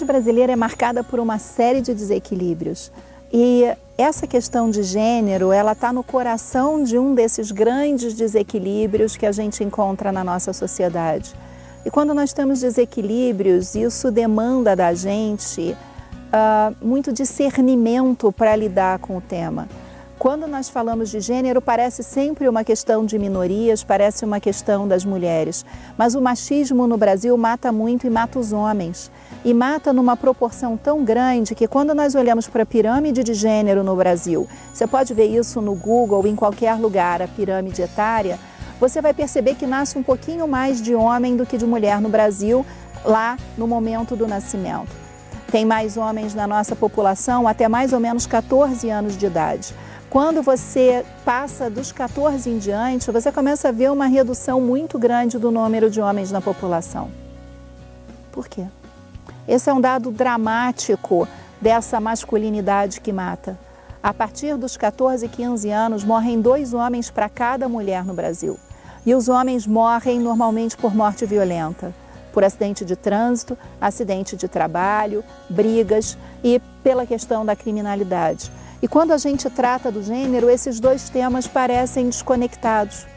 brasileira é marcada por uma série de desequilíbrios. E essa questão de gênero, ela está no coração de um desses grandes desequilíbrios que a gente encontra na nossa sociedade. E quando nós temos desequilíbrios, isso demanda da gente muito discernimento para lidar com o tema. Quando nós falamos de gênero, parece sempre uma questão de minorias, parece uma questão das mulheres. Mas o machismo no Brasil mata muito e mata os homens. E mata numa proporção tão grande que quando nós olhamos para a pirâmide de gênero no Brasil, você pode ver isso no Google, em qualquer lugar, a pirâmide etária, você vai perceber que nasce um pouquinho mais de homem do que de mulher no Brasil, lá no momento do nascimento. Tem mais homens na nossa população até mais ou menos 14 anos de idade. Quando você passa dos 14 em diante, você começa a ver uma redução muito grande do número de homens na população. Por quê? Esse é um dado dramático dessa masculinidade que mata. A partir dos 14, 15 anos, morrem 2 homens para cada mulher no Brasil. E os homens morrem normalmente por morte violenta, por acidente de trânsito, acidente de trabalho, brigas e pela questão da criminalidade. E quando a gente trata do gênero, esses 2 temas parecem desconectados.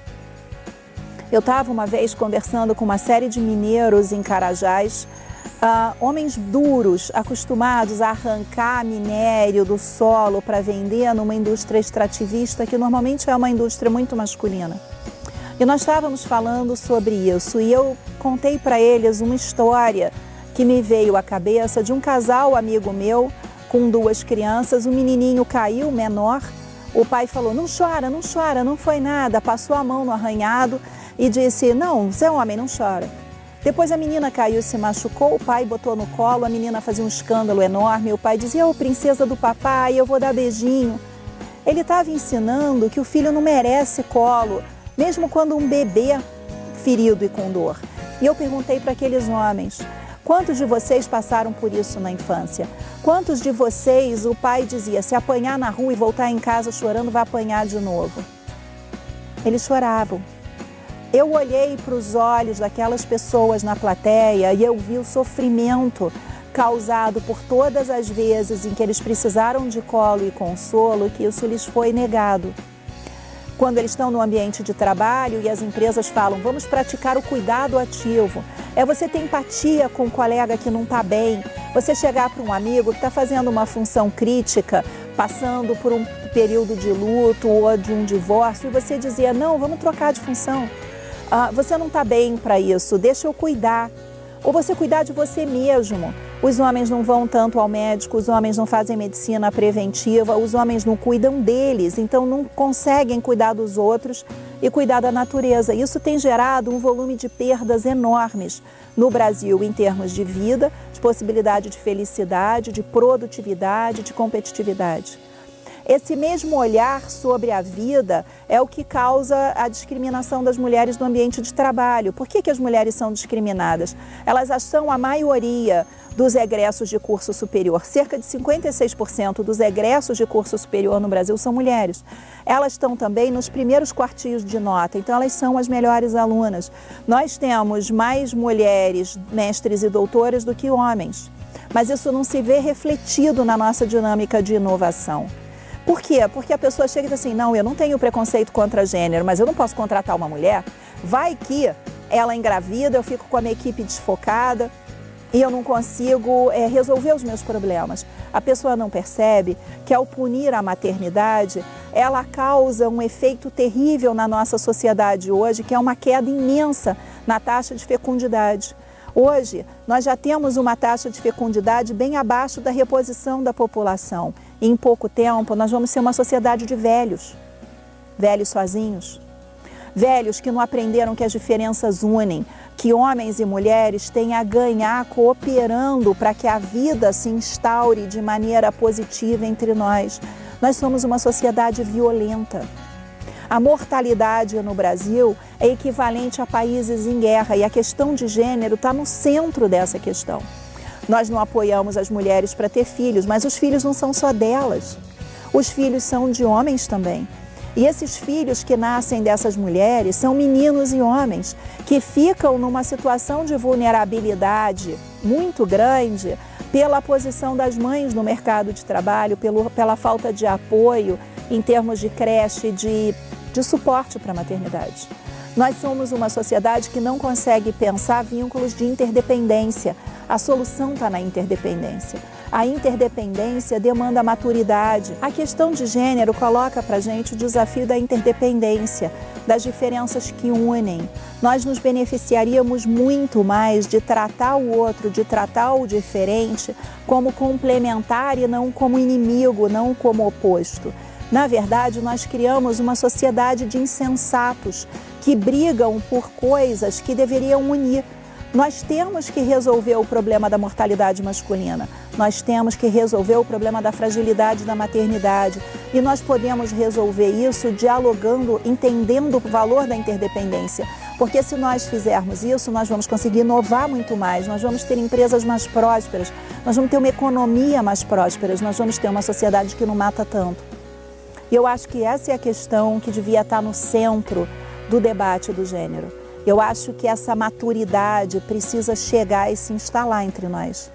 Eu estava uma vez conversando com uma série de mineiros em Carajás, homens duros, acostumados a arrancar minério do solo para vender numa indústria extrativista, que normalmente é uma indústria muito masculina. E nós estávamos falando sobre isso e eu contei para eles uma história que me veio à cabeça de um casal amigo meu, com 2 crianças, o menininho caiu, menor, o pai falou, não chora, não foi nada, passou a mão no arranhado e disse, não, você é homem, não chora. Depois a menina caiu e se machucou, o pai botou no colo, a menina fazia um escândalo enorme, o pai dizia, ô princesa do papai, eu vou dar beijinho. Ele estava ensinando que o filho não merece colo, mesmo quando um bebê ferido e com dor. E eu perguntei para aqueles homens, quantos de vocês passaram por isso na infância? Quantos de vocês o pai dizia, se apanhar na rua e voltar em casa chorando, vai apanhar de novo? Eles choravam. Eu olhei para os olhos daquelas pessoas na plateia e eu vi o sofrimento causado por todas as vezes em que eles precisaram de colo e consolo, que isso lhes foi negado. Quando eles estão no ambiente de trabalho e as empresas falam, vamos praticar o cuidado ativo. É você ter empatia com um colega que não está bem, você chegar para um amigo que está fazendo uma função crítica, passando por um período de luto ou de um divórcio, e você dizer, não, vamos trocar de função. Você não está bem para isso, deixa eu cuidar. Ou você cuidar de você mesmo. Os homens não vão tanto ao médico, os homens não fazem medicina preventiva, os homens não cuidam deles, então não conseguem cuidar dos outros e cuidar da natureza. Isso tem gerado um volume de perdas enormes no Brasil em termos de vida, de possibilidade de felicidade, de produtividade, de competitividade. Esse mesmo olhar sobre a vida é o que causa a discriminação das mulheres no ambiente de trabalho. Por que as mulheres são discriminadas? Elas são a maioria dos egressos de curso superior. Cerca de 56% dos egressos de curso superior no Brasil são mulheres. Elas estão também nos primeiros quartis de nota, então elas são as melhores alunas. Nós temos mais mulheres, mestres e doutoras do que homens, mas isso não se vê refletido na nossa dinâmica de inovação. Por quê? Porque a pessoa chega e diz assim, não, eu não tenho preconceito contra gênero, mas eu não posso contratar uma mulher. Vai que ela engravida, eu fico com a minha equipe desfocada e eu não consigo resolver os meus problemas. A pessoa não percebe que ao punir a maternidade, ela causa um efeito terrível na nossa sociedade hoje, que é uma queda imensa na taxa de fecundidade. Hoje, nós já temos uma taxa de fecundidade bem abaixo da reposição da população. E em pouco tempo, nós vamos ser uma sociedade de velhos. Velhos sozinhos. Velhos que não aprenderam que as diferenças unem, que homens e mulheres têm a ganhar cooperando para que a vida se instaure de maneira positiva entre nós. Nós somos uma sociedade violenta. A mortalidade no Brasil é equivalente a países em guerra e a questão de gênero está no centro dessa questão. Nós não apoiamos as mulheres para ter filhos, mas os filhos não são só delas. Os filhos são de homens também. E esses filhos que nascem dessas mulheres são meninos e homens que ficam numa situação de vulnerabilidade muito grande pela posição das mães no mercado de trabalho, pela falta de apoio em termos de creche, de suporte para a maternidade. Nós somos uma sociedade que não consegue pensar vínculos de interdependência. A solução está na interdependência. A interdependência demanda maturidade. A questão de gênero coloca para a gente o desafio da interdependência, das diferenças que unem. Nós nos beneficiaríamos muito mais de tratar o outro, de tratar o diferente como complementar e não como inimigo, não como oposto. Na verdade, nós criamos uma sociedade de insensatos que brigam por coisas que deveriam unir. Nós temos que resolver o problema da mortalidade masculina, nós temos que resolver o problema da fragilidade da maternidade e nós podemos resolver isso dialogando, entendendo o valor da interdependência. Porque se nós fizermos isso, nós vamos conseguir inovar muito mais, nós vamos ter empresas mais prósperas, nós vamos ter uma economia mais próspera, nós vamos ter uma sociedade que não mata tanto. E eu acho que essa é a questão que devia estar no centro do debate do gênero. Eu acho que essa maturidade precisa chegar e se instalar entre nós.